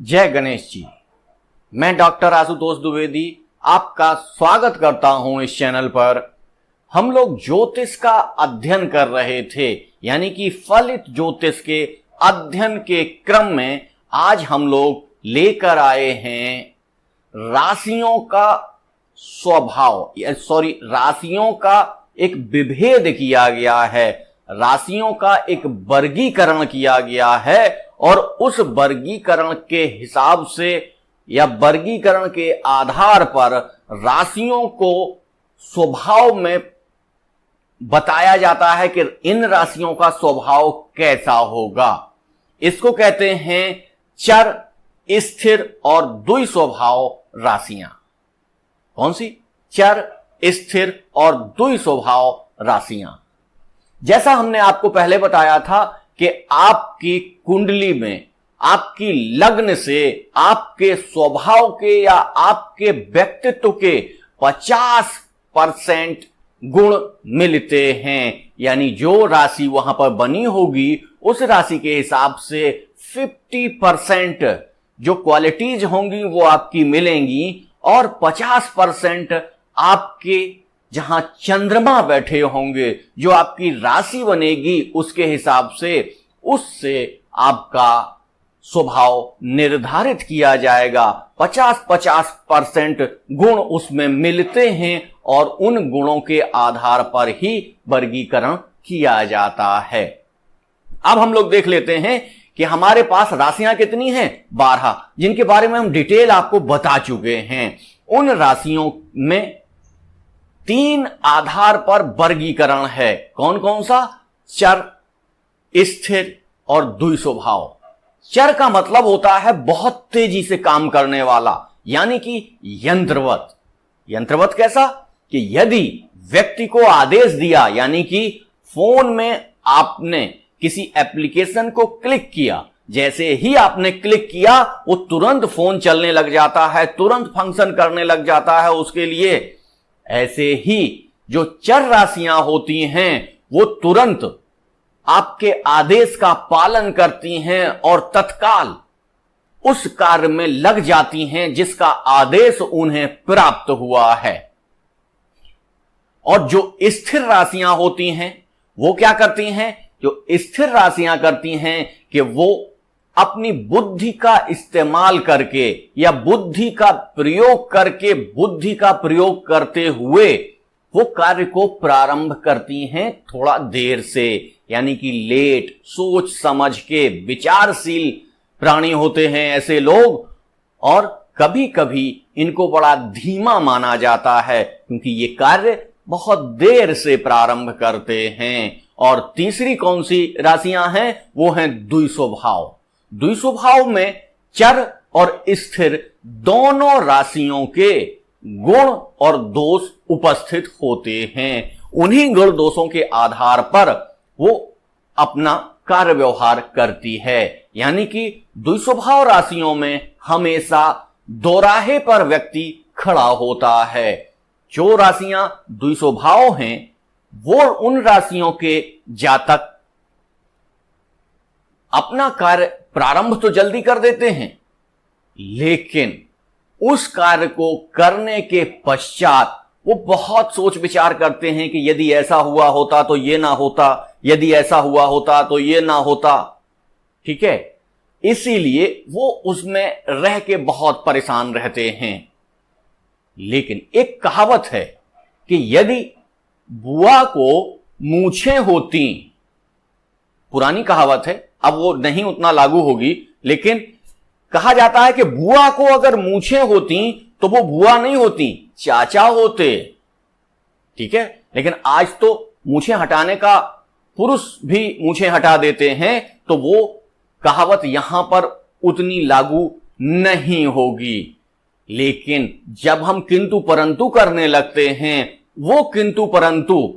जय गणेश जी। मैं डॉक्टर आशुतोष द्विवेदी आपका स्वागत करता हूं इस चैनल पर। हम लोग ज्योतिष का अध्ययन कर रहे थे, यानी कि फलित ज्योतिष के अध्ययन के क्रम में आज हम लोग लेकर आए हैं राशियों का स्वभाव, राशियों का एक विभेद किया गया है, राशियों का एक वर्गीकरण किया गया है और उस वर्गीकरण के हिसाब से या वर्गीकरण के आधार पर राशियों को स्वभाव में बताया जाता है कि इन राशियों का स्वभाव कैसा होगा। इसको कहते हैं चर, स्थिर और द्वि स्वभाव राशियां। कौन सी? चर, स्थिर और द्वि स्वभाव राशियां। जैसा हमने आपको पहले बताया था कि आपकी कुंडली में आपकी लग्न से आपके स्वभाव के या आपके व्यक्तित्व के 50% गुण मिलते हैं, यानी जो राशि वहां पर बनी होगी उस राशि के हिसाब से 50% जो क्वालिटीज होंगी वो आपकी मिलेंगी और 50% आपके जहां चंद्रमा बैठे होंगे, जो आपकी राशि बनेगी उसके हिसाब से उससे आपका स्वभाव निर्धारित किया जाएगा। 50-50% गुण उसमें मिलते हैं और उन गुणों के आधार पर ही वर्गीकरण किया जाता है। अब हम लोग देख लेते हैं कि हमारे पास राशियां कितनी हैं? 12, जिनके बारे में हम डिटेल आपको बता चुके हैं। उन राशियों में 3 आधार पर वर्गीकरण है। कौन कौन सा? चर, स्थिर और द्वि स्वभाव। चर का मतलब होता है बहुत तेजी से काम करने वाला, यानी कि यंत्रवत। यंत्रवत कैसा? कि यदि व्यक्ति को आदेश दिया, यानी कि फोन में आपने किसी एप्लीकेशन को क्लिक किया, जैसे ही आपने क्लिक किया वो तुरंत फोन चलने लग जाता है, तुरंत फंक्शन करने लग जाता है उसके लिए। ऐसे ही जो चर राशियां होती हैं वो तुरंत आपके आदेश का पालन करती हैं और तत्काल उस कार्य में लग जाती हैं जिसका आदेश उन्हें प्राप्त हुआ है। और जो स्थिर राशियां होती हैं वो क्या करती हैं? जो स्थिर राशियां करती हैं कि वो अपनी बुद्धि का इस्तेमाल करके या बुद्धि का प्रयोग करके, बुद्धि का प्रयोग करते हुए वो कार्य को प्रारंभ करती हैं थोड़ा देर से, यानी कि लेट, सोच समझ के। विचारशील प्राणी होते हैं ऐसे लोग और कभी कभी इनको बड़ा धीमा माना जाता है क्योंकि ये कार्य बहुत देर से प्रारंभ करते हैं। और तीसरी कौन सी राशियां हैं? वो हैं द्वि स्वभाव। द्वि स्वभाव में चर और स्थिर दोनों राशियों के गुण और दोष उपस्थित होते हैं। उन्हीं गुण दोषों के आधार पर वो अपना कार्य व्यवहार करती है, यानी कि द्वि स्वभाव राशियों में हमेशा दोराहे पर व्यक्ति खड़ा होता है। जो राशियां द्वि स्वभाव हैं वो उन राशियों के जातक अपना कार्य प्रारंभ तो जल्दी कर देते हैं, लेकिन उस कार्य को करने के पश्चात वो बहुत सोच विचार करते हैं कि यदि ऐसा हुआ होता तो ये ना होता, यदि ऐसा हुआ होता तो ये ना होता। ठीक है, इसीलिए वो उसमें रह के बहुत परेशान रहते हैं। लेकिन एक कहावत है कि यदि बुआ को मूछें होती, पुरानी कहावत है, अब वो नहीं उतना लागू होगी, लेकिन कहा जाता है कि बुआ को अगर मूछें होती तो वो बुआ नहीं होती, चाचा होते। ठीक है, लेकिन आज तो मूछें हटाने का पुरुष भी मूछें हटा देते हैं, तो वो कहावत यहां पर उतनी लागू नहीं होगी। लेकिन जब हम किंतु परंतु करने लगते हैं, वो किंतु परंतु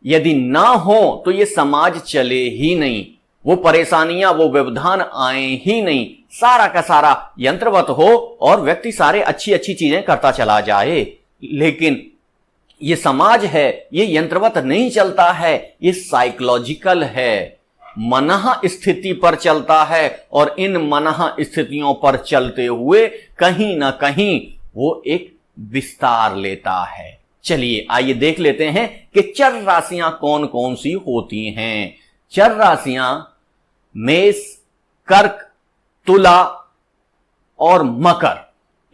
यदि ना हो तो ये समाज चले ही नहीं, वो परेशानियां, वो व्यवधान आए ही नहीं। सारा का सारा यंत्रवत हो और व्यक्ति सारे अच्छी अच्छी चीजें करता चला जाए, लेकिन ये समाज है, ये यंत्रवत नहीं चलता है, ये साइकोलॉजिकल है। मनः स्थिति पर चलता है और इन मनः स्थितियों पर चलते हुए कहीं ना कहीं वो एक विस्तार लेता है। चलिए आइए देख लेते हैं कि चर राशियां कौन कौन सी होती हैं। चर राशियां मेष, कर्क, तुला और मकर,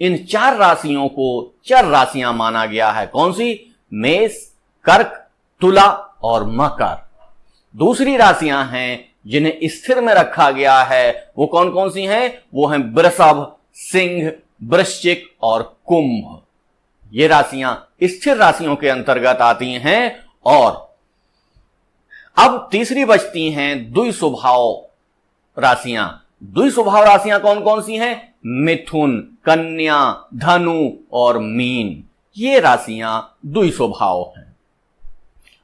इन 4 राशियों को चर राशियां माना गया है। कौन सी? मेष, कर्क, तुला और मकर। दूसरी राशियां हैं जिन्हें स्थिर में रखा गया है, वो कौन कौन सी हैं? वो हैं वृषभ, सिंह, वृश्चिक और कुंभ। ये राशियां स्थिर राशियों के अंतर्गत आती हैं। और अब तीसरी बचती हैं द्विस्वभाव राशियां। द्विस्वभाव राशियां कौन कौन सी हैं? मिथुन, कन्या, धनु और मीन। ये राशियां द्विस्वभाव हैं।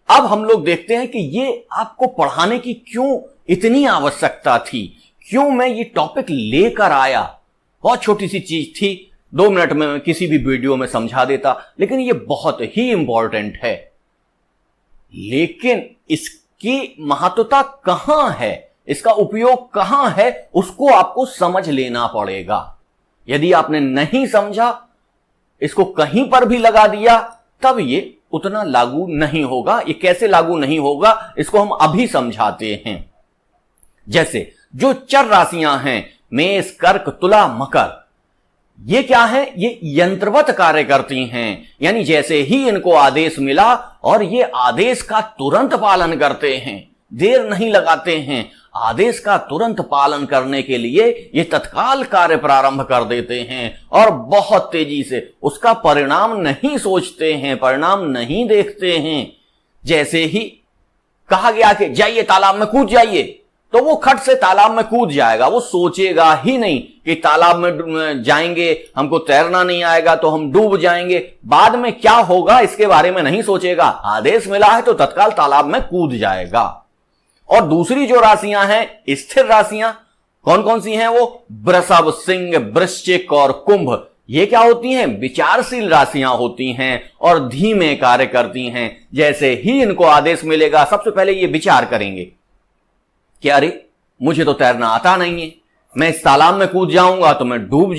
अब हम लोग देखते हैं कि ये आपको पढ़ाने की क्यों इतनी आवश्यकता थी, क्यों मैं ये टॉपिक लेकर आया। बहुत छोटी सी चीज थी, 2 मिनट में मैं किसी भी वीडियो में समझा देता, लेकिन ये बहुत ही इंपॉर्टेंट है। लेकिन इसकी महत्वता कहां है, इसका उपयोग कहां है, उसको आपको समझ लेना पड़ेगा। यदि आपने नहीं समझा, इसको कहीं पर भी लगा दिया, तब ये उतना लागू नहीं होगा। ये कैसे लागू नहीं होगा, इसको हम अभी समझाते हैं। जैसे जो चर राशियां हैं मेष, कर्क, तुला, मकर, ये क्या है? ये यंत्रवत कार्य करती हैं। यानी जैसे ही इनको आदेश मिला और ये आदेश का तुरंत पालन करते हैं, देर नहीं लगाते हैं। आदेश का तुरंत पालन करने के लिए ये तत्काल कार्य प्रारंभ कर देते हैं और बहुत तेजी से उसका परिणाम नहीं सोचते हैं, परिणाम नहीं देखते हैं। जैसे ही कहा गया कि जाइए तालाब में कूद जाइए, तो वो खट से तालाब में कूद जाएगा। वो सोचेगा ही नहीं कि तालाब में जाएंगे, हमको तैरना नहीं आएगा तो हम डूब जाएंगे, बाद में क्या होगा इसके बारे में नहीं सोचेगा। आदेश मिला है तो तत्काल तालाब में कूद जाएगा। और दूसरी जो राशियां हैं स्थिर राशियां, कौन कौन सी हैं? वो वृषभ, सिंह, वृश्चिक और कुंभ। ये क्या होती हैं? विचारशील राशियां होती हैं और धीमे कार्य करती हैं। जैसे ही इनको आदेश मिलेगा, सबसे पहले ये विचार करेंगे कि अरे मुझे तो तैरना आता नहीं है, मैं इस तालाब में कूद जाऊंगा तो मैं डूब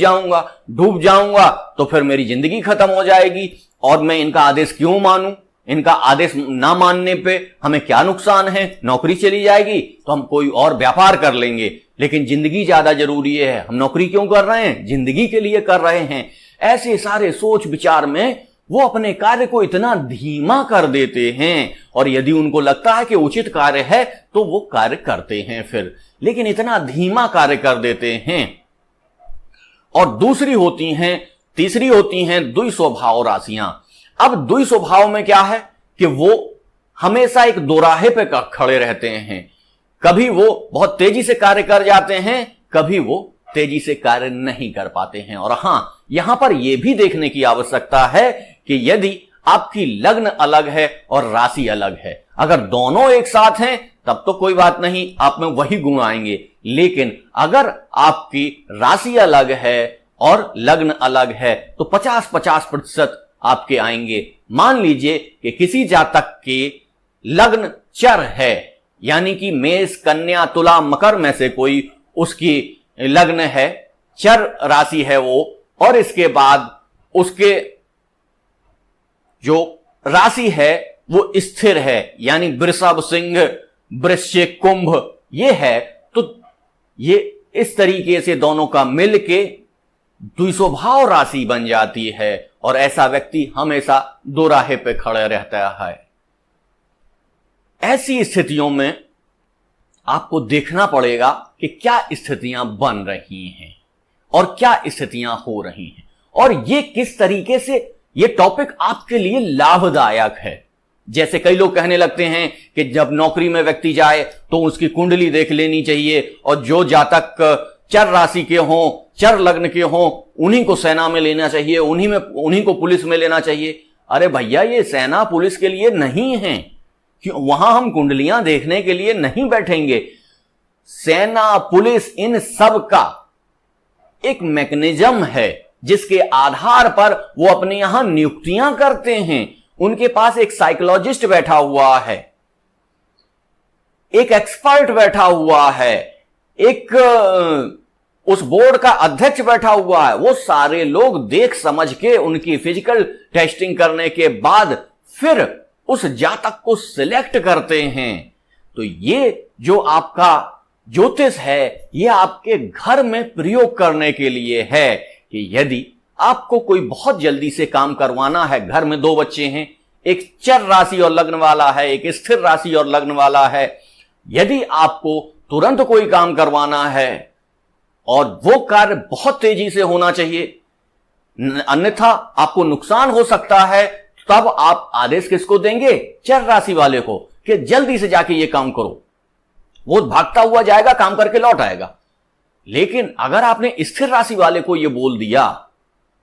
जाऊंगा तो फिर मेरी जिंदगी खत्म हो जाएगी। और मैं इनका आदेश क्यों मानूं? इनका आदेश ना मानने पे हमें क्या नुकसान है? नौकरी चली जाएगी तो हम कोई और व्यापार कर लेंगे, लेकिन जिंदगी ज्यादा जरूरी है। हम नौकरी क्यों कर रहे हैं? जिंदगी के लिए कर रहे हैं। ऐसे सारे सोच विचार में वो अपने कार्य को इतना धीमा कर देते हैं, और यदि उनको लगता है कि उचित कार्य है तो वो कार्य करते हैं फिर, लेकिन इतना धीमा कार्य कर देते हैं। और तीसरी होती हैं द्विस्वभाव राशियां। अब द्विस्वभाव में क्या है कि वो हमेशा एक दोराहे पे खड़े रहते हैं। कभी वो बहुत तेजी से कार्य कर जाते हैं, कभी वो तेजी से कार्य नहीं कर पाते हैं। और हां, यहां पर यह भी देखने की आवश्यकता है कि यदि आपकी लग्न अलग है और राशि अलग है, अगर दोनों एक साथ हैं तब तो कोई बात नहीं, आप में वही गुण आएंगे। लेकिन अगर आपकी राशि अलग है और लग्न अलग है तो 50-50% आपके आएंगे। मान लीजिए कि किसी जातक के लग्न चर है, यानी कि मेष, कन्या, तुला, मकर में से कोई उसकी लग्न है, चर राशि है वो, और इसके बाद उसके जो राशि है वो स्थिर है, यानी वृषभ, सिंह, वृश्चिक, कुंभ ये है, तो ये इस तरीके से दोनों का मिलके द्विस्वभाव राशि बन जाती है और ऐसा व्यक्ति हमेशा दोराहे पे खड़े रहता है। ऐसी स्थितियों में आपको देखना पड़ेगा कि क्या स्थितियां बन रही हैं और क्या स्थितियां हो रही हैं, और ये किस तरीके से ये टॉपिक आपके लिए लाभदायक है। जैसे कई लोग कहने लगते हैं कि जब नौकरी में व्यक्ति जाए तो उसकी कुंडली देख लेनी चाहिए, और जो जातक चर राशि के हों, चर लग्न के हों, उन्हीं को सेना में लेना चाहिए, उन्हीं को पुलिस में लेना चाहिए। अरे भैया, ये सेना पुलिस के लिए नहीं है, वहां हम कुंडलियां देखने के लिए नहीं बैठेंगे। सेना, पुलिस, इन सब का एक मैकेनिज्म है जिसके आधार पर वो अपने यहां नियुक्तियां करते हैं। उनके पास एक साइकोलॉजिस्ट बैठा हुआ है। एक एक्सपर्ट बैठा हुआ है, एक उस बोर्ड का अध्यक्ष बैठा हुआ है, वो सारे लोग देख समझ के उनकी फिजिकल टेस्टिंग करने के बाद फिर उस जातक को सिलेक्ट करते हैं। तो ये जो आपका ज्योतिष है, ये आपके घर में प्रयोग करने के लिए है कि यदि आपको कोई बहुत जल्दी से काम करवाना है, घर में 2 बच्चे हैं, एक चर राशि और लग्न वाला है, एक स्थिर राशि और लग्न वाला है, यदि आपको तुरंत कोई काम करवाना है और वो कार्य बहुत तेजी से होना चाहिए, अन्यथा आपको नुकसान हो सकता है, तब आप आदेश किसको देंगे? चर राशि वाले को, कि जल्दी से जाके ये काम करो। वो भागता हुआ जाएगा, काम करके लौट आएगा। लेकिन अगर आपने स्थिर राशि वाले को ये बोल दिया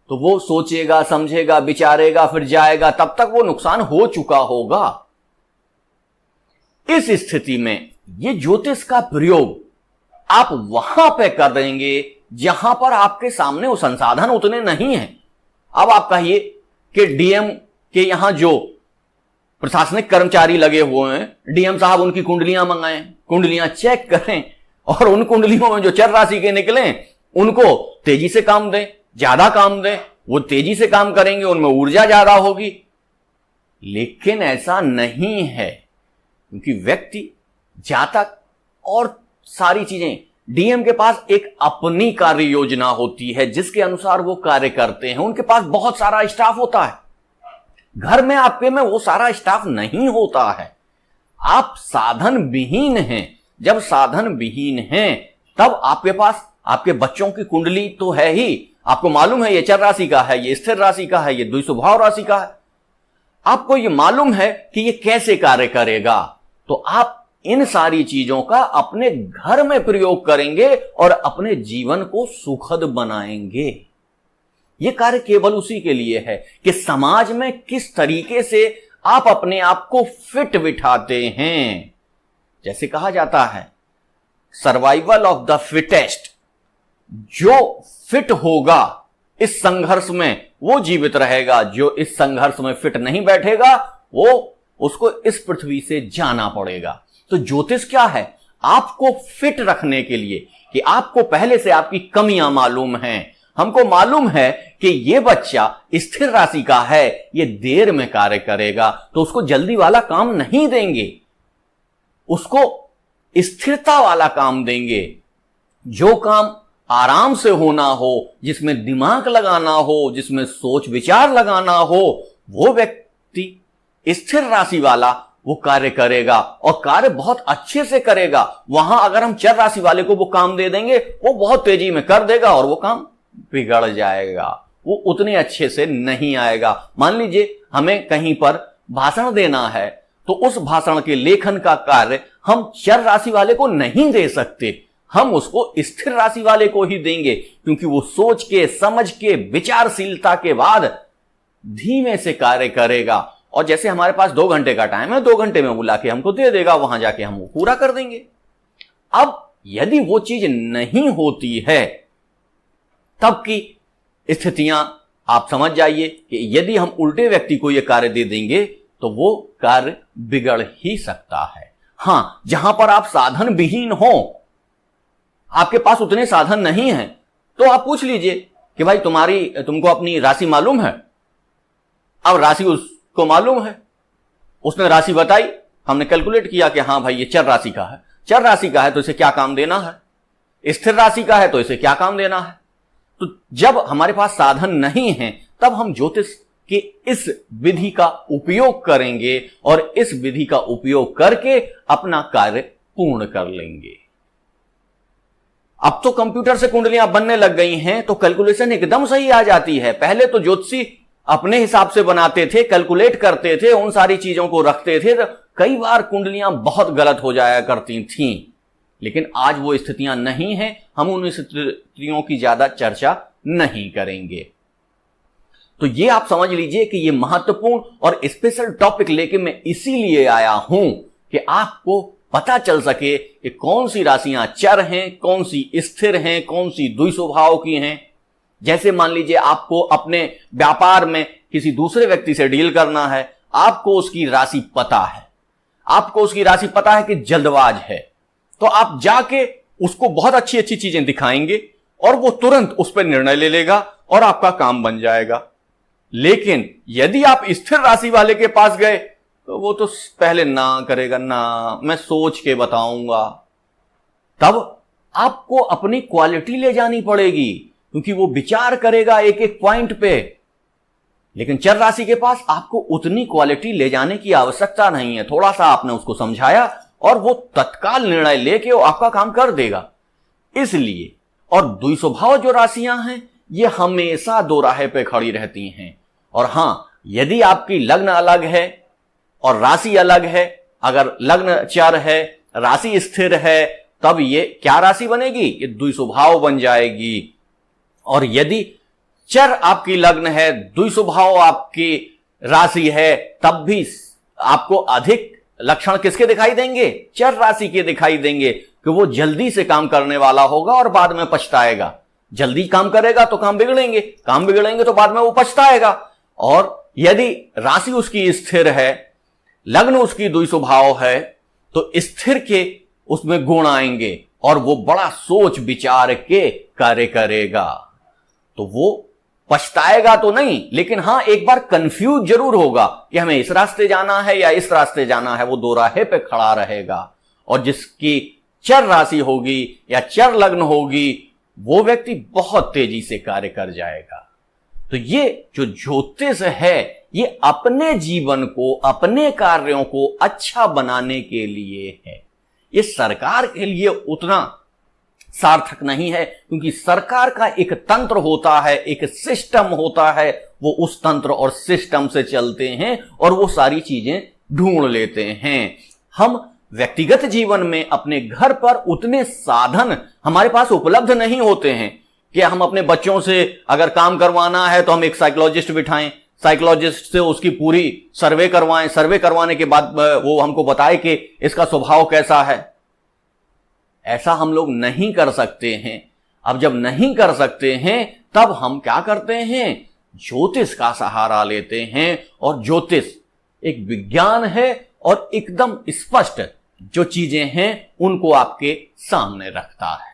तो वो सोचेगा, समझेगा, विचारेगा, फिर जाएगा, तब तक वो नुकसान हो चुका होगा। इस स्थिति में ये ज्योतिष का प्रयोग आप वहां पे कर देंगे जहां पर आपके सामने वो संसाधन उतने नहीं हैं। अब आप कहिए कि डीएम के यहां जो प्रशासनिक कर्मचारी लगे हुए हैं, डीएम साहब उनकी कुंडलियां मंगाएं, कुंडलियां चेक करें और उन कुंडलियों में जो चर राशि के निकले उनको तेजी से काम दें, ज्यादा काम दें। वो तेजी से काम करेंगे, उनमें ऊर्जा ज्यादा होगी। लेकिन ऐसा नहीं है, क्योंकि व्यक्ति, जातक और सारी चीजें, डीएम के पास एक अपनी कार्य योजना होती है जिसके अनुसार वो कार्य करते हैं। उनके पास बहुत सारा स्टाफ होता है। घर में आपके में वो सारा स्टाफ नहीं होता है। आप साधन विहीन हैं। जब साधन विहीन हैं तब आपके पास आपके बच्चों की कुंडली तो है ही, आपको मालूम है ये चर राशि का है, ये स्थिर राशि का है, ये द्विस्वभाव राशि का है, आपको ये मालूम है कि ये कैसे कार्य करेगा। तो आप इन सारी चीजों का अपने घर में प्रयोग करेंगे और अपने जीवन को सुखद बनाएंगे। ये कार्य केवल उसी के लिए है कि समाज में किस तरीके से आप अपने आप को फिट बिठाते हैं। जैसे कहा जाता है, सर्वाइवल ऑफ द फिटेस्ट। जो फिट होगा इस संघर्ष में वो जीवित रहेगा, जो इस संघर्ष में फिट नहीं बैठेगा वो उसको इस पृथ्वी से जाना पड़ेगा। तो ज्योतिष क्या है? आपको फिट रखने के लिए, कि आपको पहले से आपकी कमियां मालूम हैं। हमको मालूम है कि ये बच्चा स्थिर राशि का है, ये देर में कार्य करेगा, तो उसको जल्दी वाला काम नहीं देंगे, उसको स्थिरता वाला काम देंगे। जो काम आराम से होना हो, जिसमें दिमाग लगाना हो, जिसमें सोच विचार लगाना हो, वो व्यक्ति स्थिर राशि वाला वो कार्य करेगा और कार्य बहुत अच्छे से करेगा। वहां अगर हम चर राशि वाले को वो काम दे देंगे, वो बहुत तेजी में कर देगा और वो काम बिगड़ जाएगा, वो उतने अच्छे से नहीं आएगा। मान लीजिए हमें कहीं पर भाषण देना है, तो उस भाषण के लेखन का कार्य हम चर राशि वाले को नहीं दे सकते, हम उसको स्थिर राशि वाले को ही देंगे, क्योंकि वो सोच के, समझ के, विचारशीलता के बाद धीमे से कार्य करेगा। और जैसे हमारे पास 2 घंटे का टाइम है, 2 घंटे में बुला के हमको दे देगा, वहां जाके हम वो पूरा कर देंगे। अब यदि वो चीज नहीं होती है, तब की स्थितियां आप समझ जाइए कि यदि हम उल्टे व्यक्ति को यह कार्य दे देंगे तो वो कार्य बिगड़ ही सकता है। हां, जहां पर आप साधन विहीन हो, आपके पास उतने साधन नहीं हैं, तो आप पूछ लीजिए कि भाई तुमको अपनी राशि मालूम है? अब राशि उसको मालूम है, उसने राशि बताई, हमने कैलकुलेट किया कि हां भाई ये चर राशि का है, चर राशि का है तो इसे क्या काम देना है, स्थिर राशि का है तो इसे क्या काम देना है। तो जब हमारे पास साधन नहीं है तब हम ज्योतिष के इस विधि का उपयोग करेंगे और इस विधि का उपयोग करके अपना कार्य पूर्ण कर लेंगे। अब तो कंप्यूटर से कुंडलियां बनने लग गई हैं तो कैलकुलेशन एकदम सही आ जाती है। पहले तो ज्योतिषी अपने हिसाब से बनाते थे, कैलकुलेट करते थे, उन सारी चीजों को रखते थे, तो कई बार कुंडलियां बहुत गलत हो जाया करती थीं। लेकिन आज वो स्थितियां नहीं हैं, हम उन स्थितियों की ज्यादा चर्चा नहीं करेंगे। तो ये आप समझ लीजिए कि ये महत्वपूर्ण और स्पेशल टॉपिक लेके मैं इसीलिए आया हूं कि आपको पता चल सके कि कौन सी राशियां चर हैं, कौन सी स्थिर हैं, कौन सी द्विस्वभाव की हैं। जैसे मान लीजिए आपको अपने व्यापार में किसी दूसरे व्यक्ति से डील करना है, आपको उसकी राशि पता है, आपको उसकी राशि पता है कि जल्दबाज है, तो आप जाके उसको बहुत अच्छी अच्छी चीजें दिखाएंगे और वो तुरंत उस पर निर्णय ले लेगा और आपका काम बन जाएगा। लेकिन यदि आप स्थिर राशि वाले के पास गए तो वो तो पहले ना करेगा, ना मैं सोच के बताऊंगा। तब आपको अपनी क्वालिटी ले जानी पड़ेगी, क्योंकि वो विचार करेगा एक एक पॉइंट पे। लेकिन चर राशि के पास आपको उतनी क्वालिटी ले जाने की आवश्यकता नहीं है। थोड़ा सा आपने उसको समझाया और वो तत्काल निर्णय लेके वो आपका काम कर देगा। इसलिए और द्विस्वभाव जो राशियां हैं ये हमेशा दो राहे पे खड़ी रहती हैं। और हां, यदि आपकी लग्न अलग है और राशि अलग है, अगर लग्न चर है राशि स्थिर है, तब ये क्या राशि बनेगी? ये द्विस्वभाव बन जाएगी। और यदि चर आपकी लग्न है, द्विस्वभाव आपकी राशि है, तब भी आपको अधिक लक्षण किसके दिखाई देंगे? चर राशि के दिखाई देंगे कि वो जल्दी से काम करने वाला होगा और बाद में पछताएगा। जल्दी काम करेगा तो काम बिगड़ेंगे, काम बिगड़ेंगे तो बाद में वो पछताएगा। और यदि राशि उसकी स्थिर है, लग्न उसकी द्विस्वभाव है, तो स्थिर के उसमें गुण आएंगे और वो बड़ा सोच विचार के कार्य करेगा। तो वो पछताएगा तो नहीं, लेकिन हां एक बार कंफ्यूज जरूर होगा कि हमें इस रास्ते जाना है या इस रास्ते जाना है। वो दो राहे पे खड़ा रहेगा। और जिसकी चर राशि होगी या चर लग्न होगी, वो व्यक्ति बहुत तेजी से कार्य कर जाएगा। तो ये जो ज्योतिष है ये अपने जीवन को, अपने कार्यों को अच्छा बनाने के लिए है। ये सरकार के लिए उतना सार्थक नहीं है, क्योंकि सरकार का एक तंत्र होता है, एक सिस्टम होता है। वो उस तंत्र और सिस्टम से चलते हैं और वो सारी चीजें ढूंढ लेते हैं। हम व्यक्तिगत जीवन में अपने घर पर उतने साधन हमारे पास उपलब्ध नहीं होते हैं कि हम अपने बच्चों से अगर काम करवाना है तो हम एक साइकोलॉजिस्ट बिठाएं, साइकोलॉजिस्ट से उसकी पूरी सर्वे करवाएं, सर्वे करवाने के बाद वो हमको बताए कि इसका स्वभाव कैसा है। ऐसा हम लोग नहीं कर सकते हैं। अब जब नहीं कर सकते हैं तब हम क्या करते हैं? ज्योतिष का सहारा लेते हैं। और ज्योतिष एक विज्ञान है और एकदम स्पष्ट जो चीजें हैं उनको आपके सामने रखता है।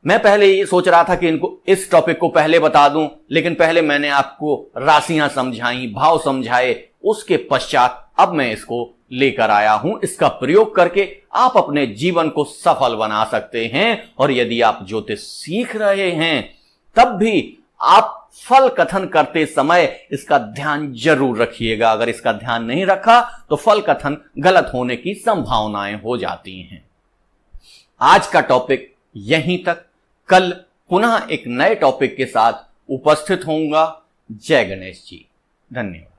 मैं पहले ये सोच रहा था कि इनको इस टॉपिक को पहले बता दूं, लेकिन पहले मैंने आपको राशियां समझाई, भाव समझाए, उसके पश्चात अब मैं इसको लेकर आया हूं। इसका प्रयोग करके आप अपने जीवन को सफल बना सकते हैं। और यदि आप ज्योतिष सीख रहे हैं तब भी आप फल कथन करते समय इसका ध्यान जरूर रखिएगा। अगर इसका ध्यान नहीं रखा तो फल कथन गलत होने की संभावनाएं हो जाती हैं। आज का टॉपिक यहीं तक। कल पुनः एक नए टॉपिक के साथ उपस्थित होऊंगा। जय गणेश जी। धन्यवाद।